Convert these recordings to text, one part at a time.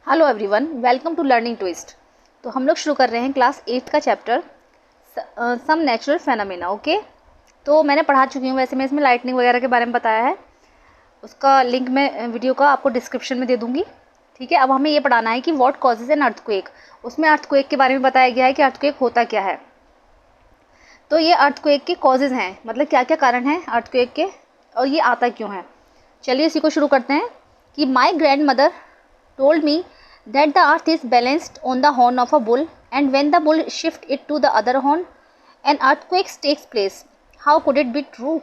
Hello everyone, welcome to learning twist. तो हम लोग शुरू कर रहे हैं क्लास 8 का chapter some natural phenomena. Okay, तो मैंने पढ़ा चुकी हूँ, वैसे मैं इसमें लाइटनिंग वगैरह के बारे में बताया है। उसका लिंक मैं वीडियो का आपको डिस्क्रिप्शन में दे दूँगी। ठीक है, अब हमें ये पढ़ाना है कि व्हाट कॉजेज एन अर्थक्वेक। उसमें अर्थक्वेक के बारे में बताया गया है कि अर्थक्वेक होता क्या है। तो ये अर्थक्वेक के कॉजेज़ हैं, मतलब क्या क्या कारण हैं अर्थक्वेक के और ये आता क्यों है। चलिए इसी को शुरू करते हैं कि my grand mother told me that the earth is balanced on the horn of a bull, and when the bull shift it to the other horn an earthquake takes place. How could it be true?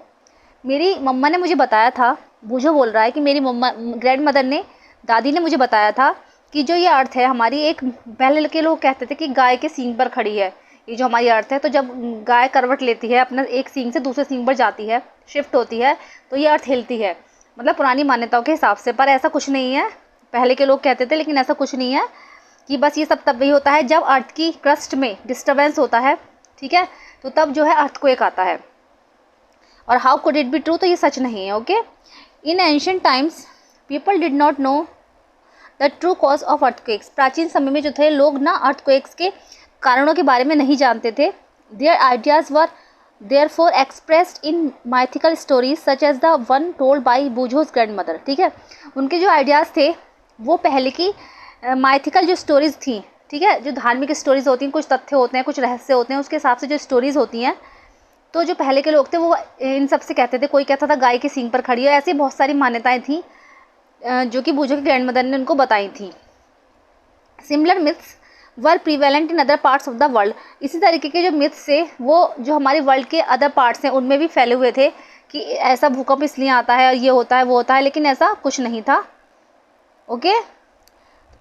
मेरी मम्मा ने मुझे बताया था, बूझो बोल रहा है कि मेरी मम्मा ग्रैंड मदर ने, दादी ने मुझे बताया था कि जो ये अर्थ है हमारी, एक पहले के लोग कहते थे कि गाय के सींग पर खड़ी है ये जो हमारी अर्थ है। तो जब गाय करवट लेती है, अपना एक सींग से दूसरे सींग पर जाती है, शिफ्ट होती है, तो ये अर्थ हिलती है। मतलब पुरानी मान्यताओं के हिसाब से, पर ऐसा कुछ नहीं है। पहले के लोग कहते थे, लेकिन ऐसा कुछ नहीं है कि बस ये सब तब भी होता है जब अर्थ की क्रस्ट में डिस्टर्बेंस होता है। ठीक है, तो तब जो है अर्थक्वेक आता है। और how could it be true, तो ये सच नहीं है। Okay, in ancient times people did not know the true cause of earthquakes. प्राचीन समय में जो थे लोग ना अर्थक्वेक्स के कारणों के बारे में नहीं जानते थे। There ideas were therefore expressed in mythical stories such as the one told by बूझो's grandmother। ठीक है, उनके जो आइडियाज़ थे वो पहले की माइथिकल जो स्टोरीज़ थी, ठीक है, जो धार्मिक स्टोरीज़ होती हैं, कुछ तथ्य होते हैं, कुछ रहस्य होते हैं, उसके हिसाब से जो स्टोरीज़ होती हैं, तो जो पहले के लोग थे वो इन सब से कहते थे। कोई कहता था गाय के सींग पर खड़ी है, ऐसी बहुत सारी मान्यताएं थी जो कि बूझो की ग्रैंडमदर ने उनको बताई थी। Similar myths were prevalent in other parts of the world. इसी तरीके के जो मिथ्स थे वो जो हमारे वर्ल्ड के अदर पार्ट्स हैं उनमें भी फैले हुए थे कि ऐसा भूकंप इसलिए आता है और ये होता है वो होता है, लेकिन ऐसा कुछ नहीं था। ओके,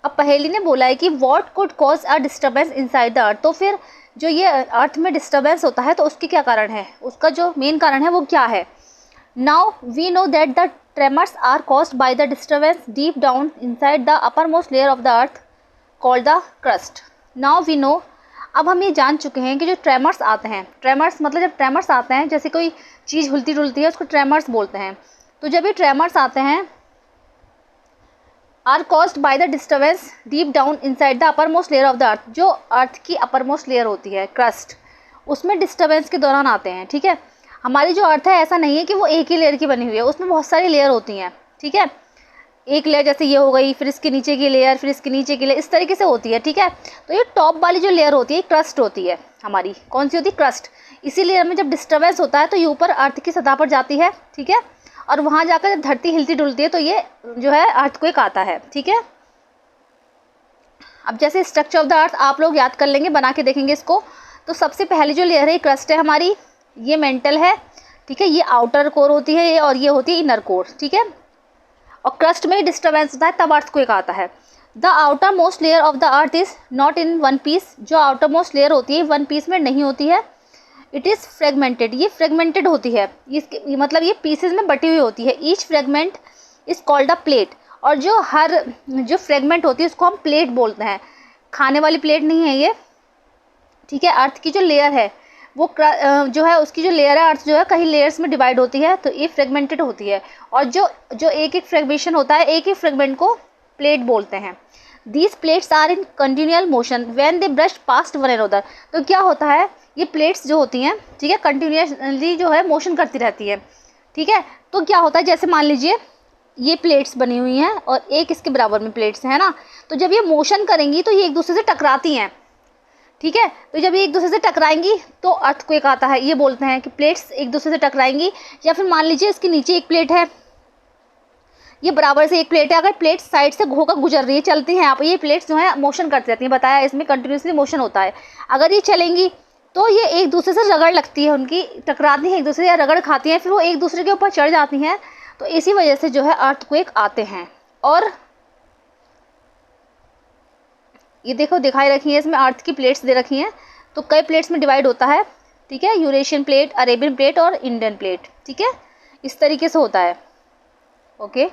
अब पहेली ने बोला है कि what could cause a disturbance inside the earth. तो फिर जो ये अर्थ में डिस्टर्बेंस होता है तो उसके क्या कारण है, उसका जो मेन कारण है वो क्या है। Now we know that the tremors are caused by the disturbance deep down inside the uppermost layer of the earth called the crust. Now we know, अब हम ये जान चुके हैं कि जो ट्रेमर्स आते हैं, ट्रेमर्स मतलब जब ट्रेमर्स आते हैं, जैसे कोई चीज़ हिलती डुलती है उसको ट्रेमर्स बोलते हैं। तो जब ये ट्रेमर्स आते हैं are caused by the disturbance deep down inside the uppermost layer of the earth. जो अर्थ की अपर मोस्ट लेयर होती है क्रस्ट, उसमें डिस्टर्बेंस के दौरान आते हैं। ठीक है, हमारी जो अर्थ है ऐसा नहीं है कि वो एक ही लेयर की बनी हुई है, उसमें बहुत सारी लेयर होती हैं। ठीक है, एक लेयर जैसे ये हो गई, फिर इसके नीचे की लेयर, फिर इसके नीचे की लेयर, इस तरीके से होती है। ठीक है, तो ये टॉप वाली जो लेयर होती है क्रस्ट होती है हमारी। कौन सी होती है, क्रस्ट। इसी लेयर में जब डिस्टर्बेंस होता है तो ये ऊपर अर्थ की सतह पर जाती है। ठीक है, और वहाँ जाकर जब धरती हिलती डुलती है तो ये जो है अर्थक्वेक आता है। ठीक है, अब जैसे स्ट्रक्चर ऑफ द अर्थ आप लोग याद कर लेंगे, बना के देखेंगे इसको। तो सबसे पहली जो लेयर है क्रस्ट है हमारी, ये मेंटल है। ठीक है, ये आउटर कोर होती है और ये होती है इनर कोर। ठीक है, और क्रस्ट में डिस्टर्बेंस होता है तब अर्थक्वेक आता है। The outermost layer of the earth is not in one piece. जो आउटर मोस्ट लेयर होती है वन पीस में नहीं होती है। इट इज़ फ्रेगमेंटेड, ये फ्रेगमेंटेड होती है, इसके मतलब ये पीसेज में बटी हुई होती है। Each fragment is called a plate. और जो हर जो फ्रेगमेंट होती है उसको हम प्लेट बोलते हैं। खाने वाली प्लेट नहीं है ये। ठीक है, अर्थ की जो लेयर है वो जो है उसकी जो लेयर है अर्थ जो है कई लेयर्स में डिवाइड होती है, तो ये फ्रेगमेंटेड होती है। और जो जो एक एक फ्रेगमेंशन होता है, एक एक फ्रेगमेंट को प्लेट बोलते हैं। These plates are in continual motion when they brush past one another. तो क्या होता है, ये प्लेट्स जो होती हैं, ठीक है, कंटिन्यूअसली जो है मोशन करती रहती है। ठीक है, तो क्या होता है, जैसे मान लीजिए ये प्लेट्स बनी हुई हैं और एक इसके बराबर में प्लेट्स हैं ना, तो जब ये मोशन करेंगी तो ये एक दूसरे से टकराती हैं। ठीक है, तो जब ये एक दूसरे से टकराएंगी तो अर्थक्वेक आता है। ये बोलते हैं कि प्लेट्स एक दूसरे से टकराएंगी। या फिर मान लीजिए इसके नीचे एक प्लेट है, ये बराबर से एक प्लेट है, अगर प्लेट साइड से होकर गुजर रही है, चलती हैं आप, ये प्लेट्स जो है मोशन करती रहती हैं। बताया इसमें कंटिन्यूसली मोशन होता है। अगर ये चलेंगी तो ये एक दूसरे से रगड़ लगती है, उनकी टकराती हैं एक दूसरे, या रगड़ खाती हैं, फिर वो एक दूसरे के ऊपर चढ़ जाती हैं। तो इसी वजह से जो है अर्थक्वेक आते हैं। और ये देखो दिखाई रखी है इसमें अर्थ की प्लेट्स दे रखी हैं, तो कई प्लेट्स में डिवाइड होता है। ठीक है, यूरेशियन प्लेट, अरेबियन प्लेट और इंडियन प्लेट। ठीक है, इस तरीके से होता है। Okay,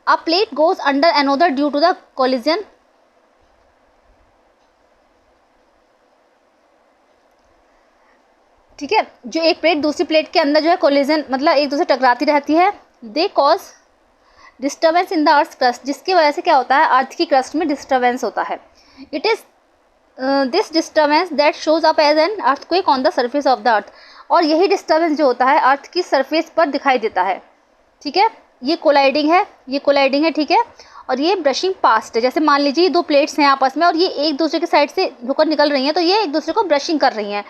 a plate goes under another due to the collision. ठीक है, जो एक प्लेट दूसरी प्लेट के अंदर जो है कोलिजन मतलब एक दूसरे टकराती रहती है। They cause disturbance in the earth crust, जिसकी वजह से क्या होता है, अर्थ की क्रस्ट में डिस्टर्बेंस होता है। It is this disturbance that shows up as an earthquake on the surface of the earth, और यही डिस्टर्बेंस जो होता है अर्थ की सरफेस पर दिखाई देता है। ठीक है, ये कोलाइडिंग है, ये कोलाइडिंग है, ठीक है, और ये ब्रशिंग पास्ट है। जैसे मान लीजिए दो प्लेट्स हैं आपस में और ये एक दूसरे के साइड से होकर निकल रही हैं, तो ये एक दूसरे को ब्रशिंग कर रही हैं,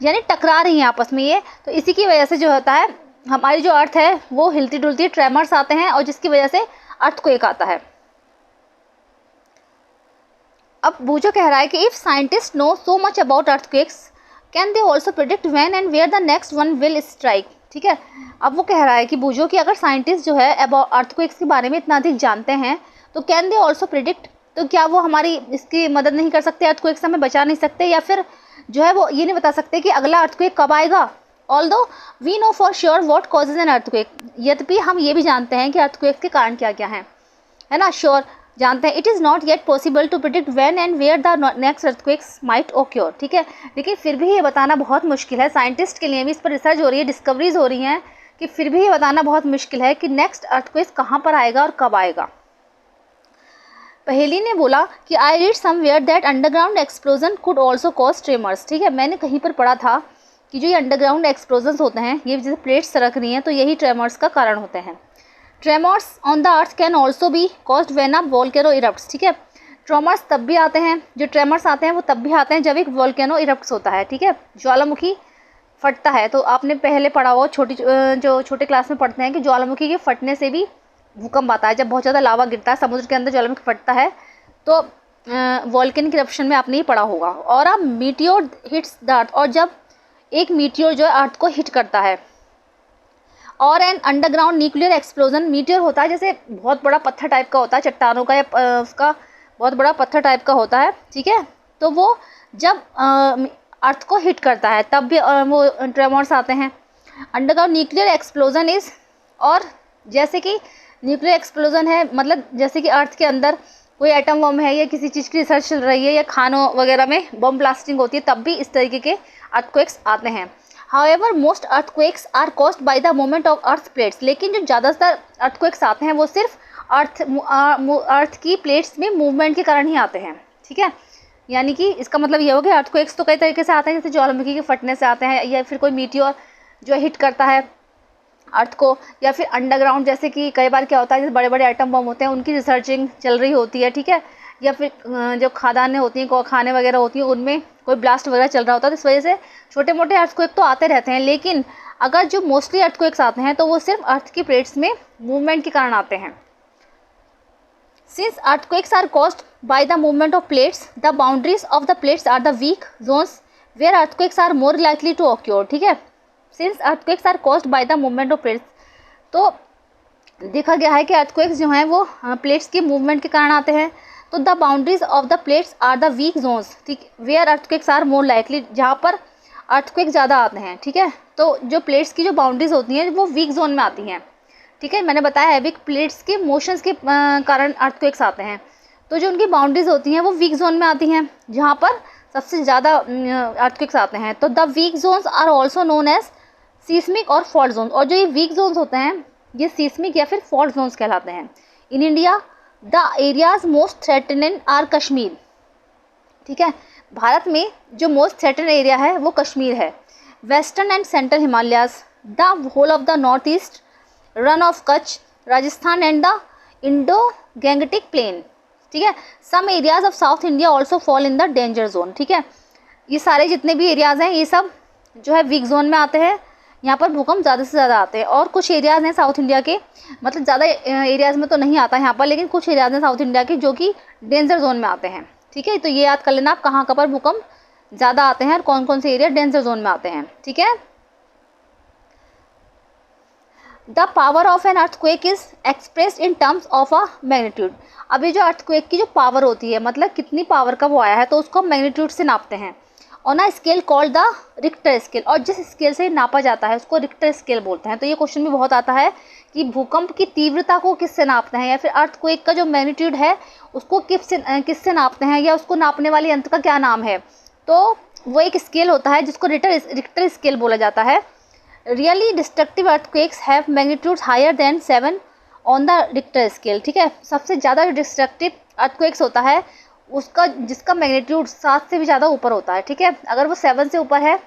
यानी टकरा रही हैं आपस में ये। तो इसी की वजह से जो होता है हमारी जो अर्थ है वो हिलती डुलती, ट्रेमर्स आते हैं, और जिसकी वजह से अर्थक्वेक आता है। अब बूजो कह रहा है कि if scientist know so much about earthquakes can they also predict when and where the next one will strike. ठीक है, अब वो कह रहा है कि बूजो कि अगर साइंटिस्ट जो है अबाउट अर्थक्वेक्स के बारे में इतना अधिक जानते हैं तो कैन दे ऑल्सो प्रिडिक्ट, तो क्या वो हमारी इसकी मदद नहीं कर सकते, अर्थक्वेक से हमें बचा नहीं सकते, या फिर जो है वो ये नहीं बता सकते कि अगला अर्थक्वेक कब आएगा। Although we know for sure what causes an earthquake, यद्यपि हम ये भी जानते हैं कि अर्थक्वेक के कारण क्या क्या हैं, है ना, श्योर जानते हैं। It is not yet possible to predict when and where the next earthquakes might occur. ठीक है, लेकिन फिर भी ये बताना बहुत मुश्किल है, साइंटिस्ट के लिए भी इस पर रिसर्च हो रही है, डिस्कवरीज हो रही हैं, कि फिर भी ये बताना बहुत मुश्किल है कि नेक्स्ट अर्थक्वेक कहाँ पर आएगा और कब आएगा। पहेली ने बोला कि I read somewhere that underground explosion could also cause tremors. ठीक है, मैंने कहीं पर पढ़ा था कि जो ये अंडरग्राउंड एक्सप्लोजन होते हैं, ये जैसे प्लेट्स सरक रही हैं, तो यही ट्रेमर्स का कारण होते हैं। Tremors on the earth can also be caused when a volcano erupts. ठीक है, ट्रेमर्स तब भी आते हैं, जो ट्रेमर्स आते हैं वो तब भी आते हैं जब एक वोल्केनो इरप्ट्स होता है। ठीक है, ज्वालामुखी फटता है, तो आपने पहले पढ़ा हो जो छोटे क्लास में पढ़ते हैं कि ज्वालामुखी के फटने से भी भूकंप आता है। जब बहुत ज़्यादा लावा गिरता है समुद्र के अंदर, ज्वालामुखी फटता है, तो वोल्केनिक इरप्शन में आपने ये पढ़ा होगा। और अब मीटियोर हिट्स द अर्थ, और जब एक मीटियोर जो है अर्थ को हिट करता है। और an underground nuclear explosion, meteor होता है जैसे बहुत बड़ा पत्थर टाइप का होता है, चट्टानों का या उसका बहुत बड़ा पत्थर टाइप का होता है। ठीक है, तो वो जब अर्थ को हिट करता है तब भी वो ट्रेमर्स आते हैं। अंडरग्राउंड न्यूक्लियर एक्सप्लोजन इज़, और जैसे कि न्यूक्लियर एक्सप्लोजन है, मतलब जैसे कि अर्थ के अंदर कोई एटम बम है या किसी चीज़ की रिसर्च चल रही है या खानों वगैरह में बम ब्लास्टिंग होती है, तब भी इस तरीके के अर्थक्वेक्स आते हैं। However most earthquakes are caused by the movement of earth plates, लेकिन जो ज़्यादातर अर्थक्वेक्स आते हैं वो सिर्फ अर्थ की प्लेट्स में मूवमेंट के कारण ही आते हैं। ठीक है, यानी कि इसका मतलब ये हो गया अर्थक्वेक्स तो कई तरीके से आते हैं, जैसे ज्वालामुखी के फटने से आते हैं, या फिर कोई मीटियोर जो हिट करता है अर्थ को, या फिर अंडरग्राउंड जैसे कि कई बार क्या होता है जैसे बड़े बड़े एटम बम होते हैं उनकी रिसर्चिंग चल रही होती है। ठीक है, या फिर जो खादानें होती हैं, खाने वगैरह होती हैं, उनमें कोई ब्लास्ट वगैरह चल रहा होता है, तो इस वजह से छोटे मोटे अर्थक्वेक तो आते रहते हैं। लेकिन अगर जो मोस्टली अर्थक्वेक्स आते हैं तो वो सिर्फ अर्थ की प्लेट्स में मूवमेंट के कारण आते हैं। Since earthquakes are caused by the movement of plates, the boundaries of the plates are the weak zones where earthquakes are more likely to occur. ठीक है, since earthquakes are caused by the movement of plates, तो देखा गया है कि earthquakes जो हैं वो प्लेट्स के मूवमेंट के कारण आते हैं। तो the boundaries of the plates are the weak zones, ठीक, where earthquakes are more likely, जहाँ पर अर्थक्वेक ज़्यादा आते हैं। ठीक है, तो जो प्लेट्स की जो बाउंड्रीज होती हैं वो वीक जोन में आती हैं। ठीक है, मैंने बताया है वीक प्लेट्स के मोशंस के कारण अर्थक्वेक्स आते हैं, तो जो उनकी बाउंड्रीज होती हैं वो वीक जोन में आती हैं, जहाँ पर सबसे ज़्यादा अर्थक्वेक्स आते हैं। तो the weak zones are also known as seismic और फॉल्ट जोन, और जो ये वीक जोन्स होते हैं ये सीस्मिक या फिर फॉल्ट जोन्स कहलाते हैं। In India the areas most threatening are Kashmir. ठीक है, भारत में जो मोस्ट थ्रेटन एरिया है वो कश्मीर है। Western and central Himalayas, the whole of the north east, run of Kutch, Rajasthan and the Indo Gangetic plain. ठीक है, some areas of south India also fall in the danger zone. ठीक है, ये सारे जितने भी एरियाज़ हैं ये सब जो है वीक जोन में आते हैं, यहाँ पर भूकंप ज़्यादा से ज़्यादा आते हैं। और कुछ एरियाज़ हैं साउथ इंडिया के, मतलब ज़्यादा एरियाज़ में तो नहीं आता है यहाँ पर, लेकिन कुछ एरियाज़ हैं साउथ इंडिया के जो कि डेंजर जोन में आते हैं। ठीक है, तो ये याद कर लेना आप कहाँ पर भूकंप ज़्यादा आते हैं और कौन कौन से एरिया डेंजर जोन में आते हैं। ठीक है, the power of an earthquake is expressed in terms of a magnitude. अब ये जो अर्थक्वेक की जो पावर होती है, मतलब कितनी पावर का वो आया है, तो उसको हम मैग्नीट्यूड से नापते हैं on a scale called the Richter scale, और जिस स्केल से नापा जाता है उसको रिक्टर स्केल बोलते हैं। तो ये क्वेश्चन भी बहुत आता है कि भूकंप की तीव्रता को किससे नापते हैं, या फिर अर्थक्वेक का जो मैग्नीट्यूड है उसको किससे नापते हैं, या उसको नापने वाले यंत्र का क्या नाम है। तो वो एक स्केल होता है जिसको रिक्टर स्केल बोला जाता है। Really destructive earthquakes have magnitudes higher than 7 on the Richter scale, ठीक है। सबसे ज़्यादा जो डिस्ट्रक्टिव अर्थक्वेक्स होता है उसका जिसका मैग्नीट्यूड 7 से भी ज़्यादा ऊपर होता है, ठीक है। अगर वो 7 से ऊपर है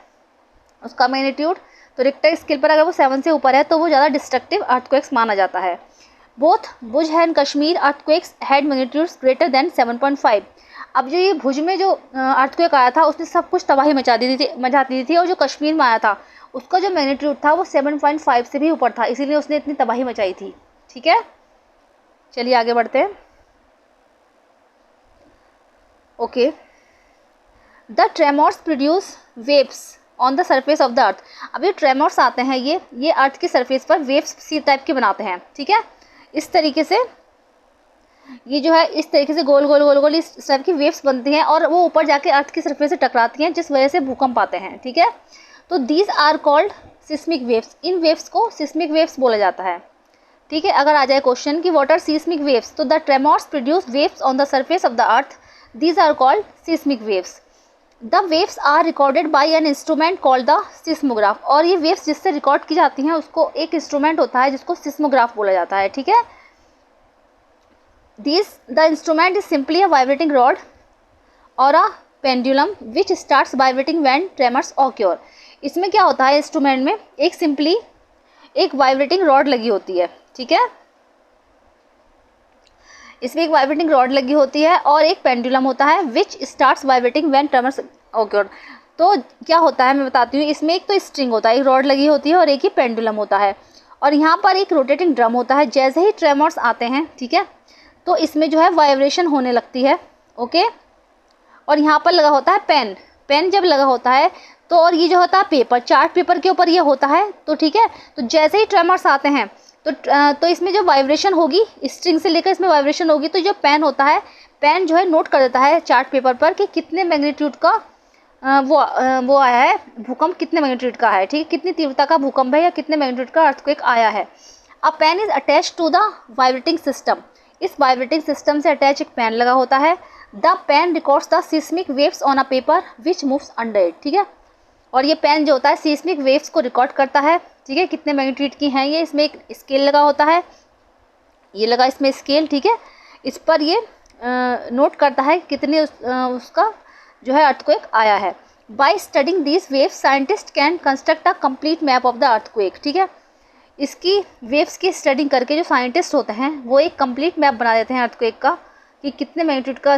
उसका मैग्नीट्यूड, तो रिक्टर स्केल पर अगर वो 7 से ऊपर है तो वो ज़्यादा डिस्ट्रक्टिव अर्थक्वेक्स माना जाता है। Both Bhuj and Kashmir earthquakes had magnitudes greater than 7.5। अब जो ये भुज में जो अर्थक्वेक आया था उसने सब कुछ तबाही मचा दी थी और जो कश्मीर में आया था उसका जो मैग्नीट्यूड था वो 7.5 से भी ऊपर था, इसीलिए उसने इतनी तबाही मचाई थी, ठीक है। चलिए आगे बढ़ते हैं। Okay, the tremors produce waves on the surface of the earth. अब ये ट्रेमोर्स आते हैं ये अर्थ की सरफेस पर वेव्स सी टाइप के बनाते हैं, ठीक है। इस तरीके से ये जो है इस तरीके से गोल गोल गोल गोल इस टाइप की वेव्स बनती हैं और वो ऊपर जाके अर्थ की सरफेस से टकराती हैं, जिस वजह से भूकंप आते हैं, ठीक है। तो these are called seismic waves. इन वेव्स को सिस्मिक वेव्स बोला जाता है, ठीक है। अगर आ जाए क्वेश्चन कि व्हाट आर सिस्मिक वेव्स, तो the tremors produce waves on the surface of the earth, these are called seismic waves. The waves are recorded by an instrument called the seismograph. और ये वेव्स जिससे record की जाती हैं उसको एक instrument होता है जिसको सिस्मोग्राफ बोला जाता है, ठीक है। The instrument is simply a vibrating rod और a pendulum which starts vibrating when tremors occur. इसमें क्या होता है, इंस्ट्रूमेंट में एक सिंपली एक वाइब्रेटिंग रॉड लगी होती है, ठीक है। इसमें एक वाइब्रेटिंग रॉड लगी होती है और एक पेंडुलम होता है विच starts vibrating when tremors occur. तो क्या होता है मैं बताती हूँ। इसमें एक तो स्ट्रिंग होता है, एक रॉड लगी होती है और एक ही पेंडुलम होता है, और यहाँ पर एक रोटेटिंग ड्रम होता है। जैसे ही ट्रेमर्स आते हैं, ठीक है, तो इसमें जो है वाइब्रेशन होने लगती है, ओके। और यहाँ पर लगा होता है पेन जब लगा होता है तो, और ये जो होता है पेपर, चार्ट पेपर के ऊपर ये होता है, तो ठीक है। तो जैसे ही ट्रेमर्स आते हैं तो इसमें जो वाइब्रेशन होगी, स्ट्रिंग से लेकर इसमें वाइब्रेशन होगी, तो जो पेन होता है, पेन जो है नोट कर देता है चार्ट पेपर पर कि कितने मैग्नीट्यूड का वो आया है, भूकंप कितने मैग्नीट्यूड का है, ठीक है, कितनी तीव्रता का भूकंप है या कितने मैग्नीट्यूड का अर्थक्वेक आया है। A pen is attached to the vibrating system. इस वाइब्रेटिंग सिस्टम से अटैच एक पेन लगा होता है। The pen records the seismic waves on a paper which moves under it, ठीक है। और ये पेन जो होता है सिस्मिक वेव्स को रिकॉर्ड करता है, ठीक है, कितने मैग्नीट्यूड की हैं ये। इसमें एक स्केल लगा होता है, ये लगा इसमें स्केल, ठीक है। इस पर ये नोट करता है कितने उसका जो है अर्थक्वेक आया है। By studying this waves scientist can construct a complete map of the earthquake, ठीक है। इसकी वेव्स की स्टडिंग करके जो साइंटिस्ट होते हैं वो एक कंप्लीट मैप बना देते हैं अर्थक्वेक का कि कितने मैग्नीट्यूड का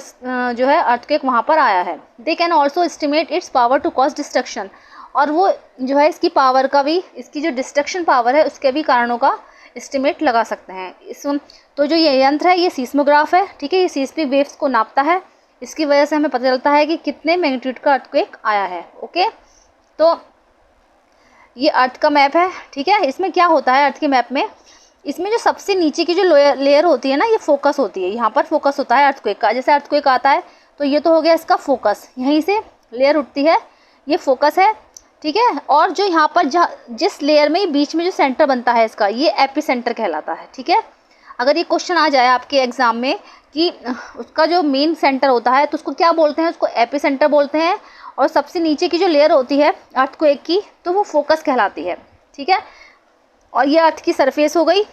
जो है अर्थक्वेक वहाँ पर आया है। They can also estimate its power to cause destruction. और वो जो है इसकी पावर का भी, इसकी जो डिस्ट्रक्शन पावर है उसके भी कारणों का एस्टिमेट लगा सकते हैं। तो जो ये यंत्र है ये सीस्मोग्राफ है, ठीक है। ये सिस्मिक वेव्स को नापता है, इसकी वजह से हमें पता चलता है कि कितने मैग्नीट्यूड का अर्थक्वेक आया है, ओके। तो ये अर्थ का मैप है, ठीक है। इसमें क्या होता है अर्थ के मैप में, इसमें जो सबसे नीचे की जो लेयर होती है ना, ये फोकस होती है, यहाँ पर फोकस होता है अर्थक्वेक का। जैसे अर्थक्वेक आता है तो ये तो हो गया इसका फोकस, यहीं से लेयर उठती है, ये फोकस है, ठीक है। और जो यहाँ पर जिस लेयर में बीच में जो सेंटर बनता है इसका, ये एपिसेंटर कहलाता है, ठीक है। अगर ये क्वेश्चन आ जाए आपके एग्जाम में कि उसका जो मेन सेंटर होता है तो उसको क्या बोलते हैं, उसको एपिसेंटर बोलते हैं। और सबसे नीचे की जो लेयर होती है अर्थक्वेक की तो वो फोकस कहलाती है, ठीक है। और ये अर्थ की सरफेस हो गई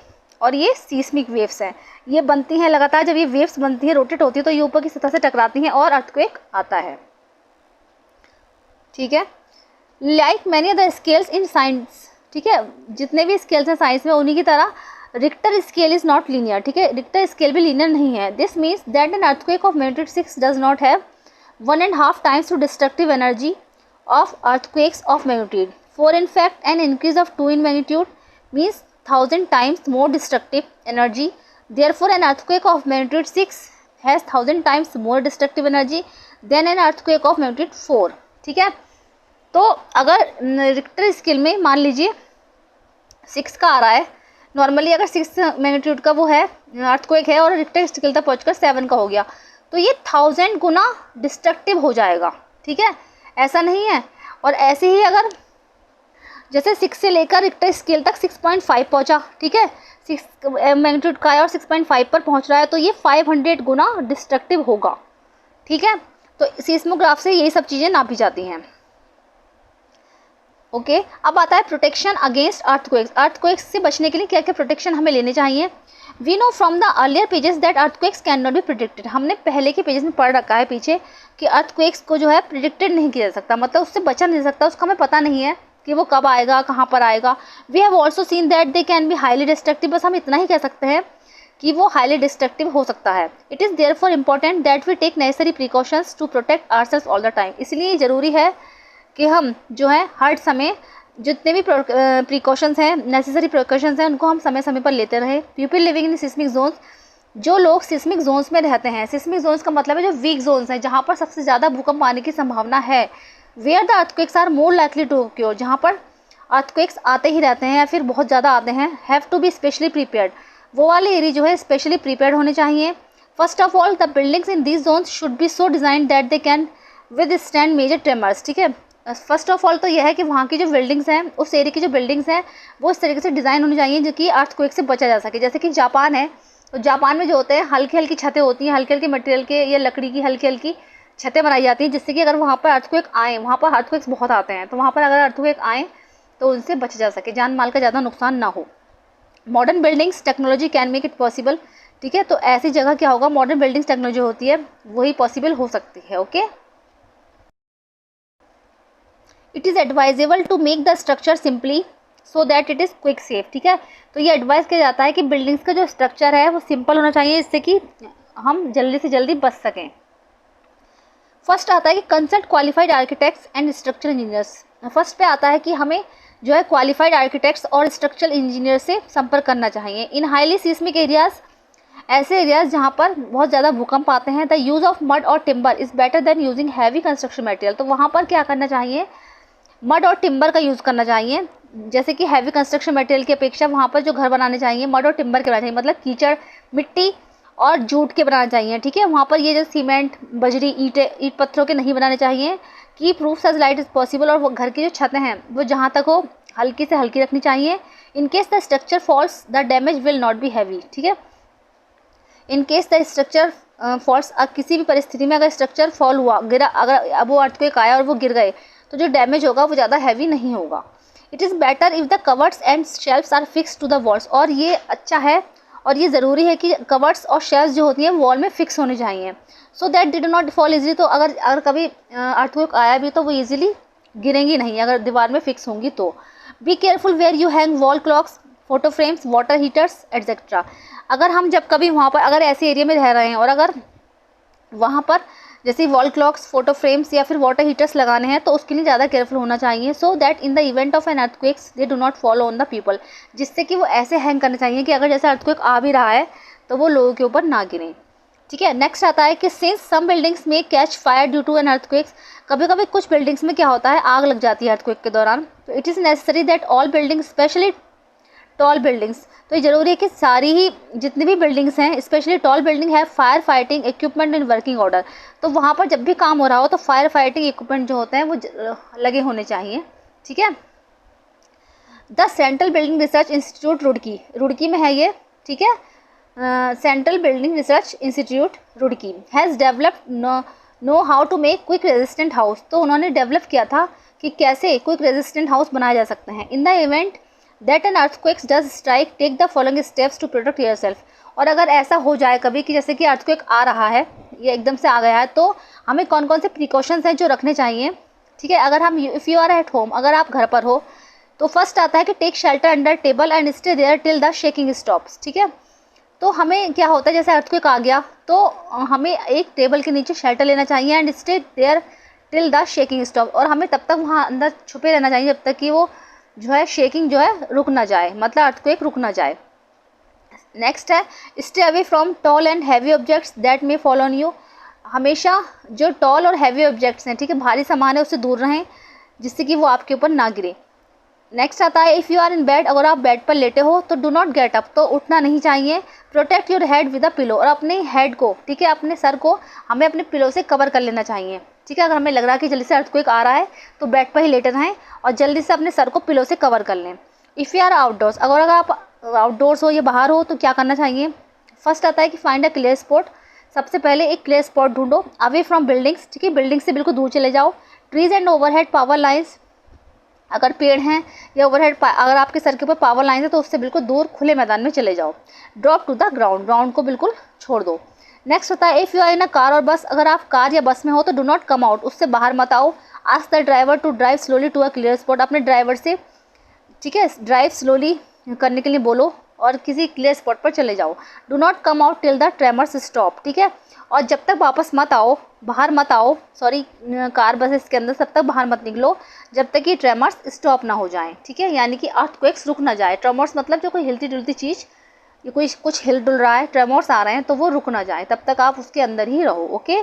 और ये सीस्मिक वेव्स हैं, ये बनती हैं लगातार। जब ये वेव्स बनती हैं, रोटेट होती है, तो ये ऊपर की सतह से टकराती हैं और अर्थक्वेक आता है, ठीक है। Like many other scales in science, ठीक है, जितने भी स्केल्स हैं साइंस में उन्हीं की तरह Richter scale is not linear, ठीक है। रिक्टर स्केल भी लीनियर नहीं है। This means that an earthquake of magnitude 6 does not have 1.5 times to destructive energy of earthquakes of magnitude 4. In fact, an increase of 2 in magnitude means 1000 times more destructive energy. Therefore, an earthquake of magnitude 6 has 1000 times more destructive energy than an earthquake of magnitude 4, ठीक है। तो अगर Richter scale में मान लीजिए 6 का आ रहा है, नॉर्मली अगर 6 मैग्नीट्यूड का वो है अर्थक्वेक है और रिक्टर स्केल तक पहुँचकर 7 का हो गया तो ये 1000 गुना डिस्ट्रक्टिव हो जाएगा, ठीक है, ऐसा नहीं है। और ऐसे ही अगर जैसे 6 से लेकर रिक्टर स्केल तक 6.5 पहुंचा, ठीक है, 6 मैग्नीट्यूड का है और 6.5 पर पहुंच रहा है तो ये 500 गुना डिस्ट्रक्टिव होगा, ठीक है। तो सीस्मोग्राफ से यही सब चीज़ें नापी जाती हैं। ओके अब आता है प्रोटेक्शन अगेंस्ट अर्थक्वेक्स। अर्थक्वेक्स से बचने के लिए क्या क्या प्रोटेक्शन हमें लेने चाहिए। We know from the earlier pages that earthquakes can not be predicted. हमने पहले के पेजेस में पढ़ रखा है पीछे कि अर्थक्वेक्स को जो है प्रिडिक्टेड नहीं किया जा सकता, मतलब उससे बचा नहीं सकता, उसका हमें पता नहीं है कि वो कब आएगा, कहाँ पर आएगा। We have also seen that they can be highly destructive. बस हम इतना ही कह सकते हैं कि वो हाईली डिस्ट्रक्टिव हो सकता है। It is therefore important that we take necessary precautions to protect ourselves all the time. इसलिए ज़रूरी है कि हम जो है हर समय जितने भी प्रिकॉशंस हैं, नेसेसरी प्रिकॉशंस हैं, उनको हम समय समय पर लेते रहे। People living in seismic zones, जो लोग सिस्मिक जोन्स में रहते हैं, सिस्मिक जोन्स का मतलब है जो वीक जोन्स हैं, जहाँ पर सबसे ज़्यादा भूकंप आने की संभावना है, where the earthquakes are more likely to occur, जहाँ पर अर्थक्वेक्स आते ही रहते हैं या फिर बहुत ज़्यादा आते हैं, have to be specially prepared. वो वाले एरिया जो है स्पेशली प्रिपेयर्ड होने चाहिए। First of all the buildings in this zones should be so design that they can withstand major tremors. ठीक है, फर्स्ट ऑफ ऑल तो यह है कि वहाँ की जो बिल्डिंग्स हैं, उस एरिया की जो बिल्डिंग्स हैं, वो इस तरीके से डिज़ाइन होनी चाहिए जो कि अर्थक्वेक से बचा जा सके। जैसे कि जापान है, तो जापान में जो होते हैं हल्की हल्की छतें होती हैं, हल्के हल्के मटेरियल के या लकड़ी की हल्की हल्की छतें बनाई जाती हैं, जिससे कि अगर वहाँ पर अर्थक्वेक आए, वहाँ पर अर्थक्वेक्स बहुत आते हैं, तो वहाँ पर अगर अर्थक्वेक आए तो उनसे बचा जा सके, जान माल का ज़्यादा नुकसान ना हो। Modern buildings technology can make it possible. ठीक है, तो ऐसी जगह क्या होगा, मॉडर्न बिल्डिंग्स टेक्नोलॉजी होती है वही पॉसिबल हो सकती है। Okay, it is advisable to make the structure simply so that it is quake safe. ठीक है, तो ये एडवाइस किया जाता है कि बिल्डिंग्स का जो स्ट्रक्चर है वो सिंपल होना चाहिए, इससे कि हम जल्दी से जल्दी बच सकें। फर्स्ट आता है कि consult qualified architects and structural engineers. First पे आता है कि हमें जो है क्वालिफाइड आर्किटेक्ट्स और स्ट्रक्चरल इंजीनियर से संपर्क करना चाहिए। इन हाईली सीस्मिक एरियाज, ऐसे एरियाज जहाँ पर बहुत ज़्यादा भूकंप आते हैं, द यूज़ ऑफ मड और timber is better than using heavy construction material. तो वहाँ पर क्या करना चाहिए, मड और टिम्बर का यूज़ करना चाहिए। जैसे कि हैवी कंस्ट्रक्शन मटेरियल की अपेक्षा वहाँ पर जो घर बनाने चाहिए मड और टिम्बर के बनाने चाहिए, मतलब कीचड़, मिट्टी और जूट के बनाने चाहिए। ठीक है, वहाँ पर ये जो सीमेंट, बजरी, ईट पत्थरों के नहीं बनाने चाहिए। Keep roof as light is possible, और वो घर की जो छतें हैं वो जहाँ तक हो हल्की से हल्की रखनी चाहिए। In case the structure falls the damage will not be heavy. ठीक है, in case the structure falls, किसी भी परिस्थिति में अगर स्ट्रक्चर फॉल हुआ, गिरा, अगर अब वो अर्थक्वेक आया और वो गिर गए, तो जो डैमेज होगा वो ज़्यादा हैवी नहीं होगा। It is better if the cupboards and shelves are fix to the walls, और ये अच्छा है और ये ज़रूरी है कि कवर्ड्स और शेल्फ्स जो होती हैं वॉल में फिक्स होने चाहिए, so that they do not fall easily. तो अगर कभी अर्थक्वेक आया भी तो वो ईजिली गिरेंगी नहीं अगर दीवार में फिक्स होंगी तो। Be careful where you hang wall clocks, photo frames, water heaters etcetera. अगर हम जब कभी वहाँ पर अगर ऐसे एरिया में रह रहे हैं और अगर वहाँ पर जैसे वॉल क्लॉक्स, फोटो फ्रेम्स या फिर वाटर हीटर्स लगाने हैं, तो उसके लिए ज़्यादा केयरफुल होना चाहिए, so that in the event of an earthquakes they do not follow on the people, जिससे कि वो ऐसे हैंग करने चाहिए कि अगर जैसे अर्थक्वेक आ भी रहा है तो वो लोगों के ऊपर ना गिरें। ठीक है, नेक्स्ट आता है कि since some buildings may catch fire due to an earthquakes, कभी कभी कुछ बिल्डिंग्स में क्या होता है, आग लग जाती है अर्थक्वेक के दौरान। तो it is necessary that all buildings, specially tall buildings, तो ये ज़रूरी है कि सारी ही जितनी भी बिल्डिंग्स हैं, स्पेशली टॉल बिल्डिंग है, fire fighting equipment in working order. तो वहाँ पर जब भी काम हो रहा हो तो फायर फाइटिंग इक्विपमेंट जो होते हैं वो लगे होने चाहिए। ठीक है, the central building research institute Roorkee, Roorkee में है ये। ठीक है, central building research institute Roorkee has developed know how to make quake resistant house. तो उन्होंने डेवलप किया था कि कैसे क्विक रेजिस्टेंट हाउस बनाए जा सकते हैं। In the event that an earthquake does strike, take the following steps to protect yourself. और अगर ऐसा हो जाए कभी कि जैसे कि अर्थक्वेक आ रहा है, ये एकदम से आ गया है, तो हमें कौन कौन से प्रिकॉशंस हैं जो रखने चाहिए। ठीक है, अगर हम if you are at home, अगर आप घर पर हो, तो फर्स्ट आता है कि take shelter under table and stay there till the shaking stops. ठीक है, तो हमें क्या होता है, जैसे अर्थक्वेक आ गया तो हमें एक टेबल के नीचे शेल्टर लेना चाहिए and stay there till the shaking stop, और हमें तब तक वहाँ अंदर छुपे रहना चाहिए जब तक कि वो जो है शेकिंग जो है रुक ना जाए, मतलब अर्थक्वेक रुक ना जाए। नेक्स्ट है stay away from tall and heavy objects that may fall on you. हमेशा जो टॉल और हैवी ऑब्जेक्ट्स हैं, ठीक है, भारी सामान है, उससे दूर रहें जिससे कि वो आपके ऊपर ना गिरे। नेक्स्ट आता है if you are in bed, अगर आप बेड पर लेटे हो तो डू नॉट गेट अप, तो उठना नहीं चाहिए। Protect your head with a pillow, और अपने हेड को, ठीक है, अपने सर को हमें अपने पिलो से कवर कर लेना चाहिए। ठीक है, अगर हमें लग रहा है कि जल्दी से अर्थक्वेक आ रहा है तो बेड पर ही लेटे रहें और जल्दी से अपने सर को पिलो से कवर कर लें। इफ़ यू आर आउटडोर्स, अगर आप आउटडोर्स हो या बाहर हो तो क्या करना चाहिए। फर्स्ट आता है कि फाइंड अ क्लियर स्पॉट, सबसे पहले एक क्लियर स्पॉट ढूंढो अवे फ्रॉम बिल्डिंग्स। ठीक है, बिल्डिंग से बिल्कुल दूर चले जाओ। Trees and overhead power lines, अगर पेड़ हैं या ओवरहेड अगर आपके सर के ऊपर पावर लाइन है तो उससे बिल्कुल दूर खुले मैदान में चले जाओ। Drop to the ground, ground को बिल्कुल छोड़ दो। नेक्स्ट होता है if you are in a car और बस, अगर आप कार या बस में हो तो डू नॉट कम आउट, उससे बाहर मत आओ। Ask the driver to drive slowly to a clear spot, अपने ड्राइवर से, ठीक है, ड्राइव स्लोली करने के लिए बोलो और किसी क्लियर स्पॉट पर चले जाओ। Do not come out till the tremors stop, ठीक है, और जब तक वापस मत आओ, बाहर मत आओ, सॉरी कार बसेस के अंदर तब तक बाहर मत निकलो जब तक कि ट्रेमर्स स्टॉप ना हो जाएं, ठीक है, यानी कि अर्थक्वेक्स रुक ना जाए। ट्रेमर्स मतलब जो कोई हिलती डुलती चीज़, ये कोई कुछ हिल डुल रहा है, ट्रेमर्स आ रहे हैं तो वो रुक ना जाए, तब तक आप उसके अंदर ही रहो। ओके,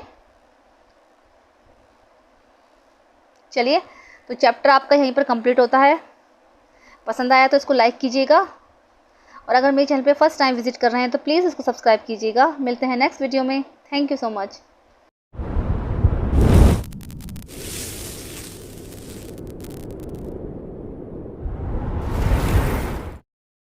चलिए, तो चैप्टर आपका यहीं पर कंप्लीट होता है। पसंद आया तो इसको लाइक कीजिएगा, और अगर मेरे चैनल पे फर्स्ट टाइम विजिट कर रहे हैं तो प्लीज़ इसको सब्सक्राइब कीजिएगा। मिलते हैं नेक्स्ट वीडियो में। Thank you so much.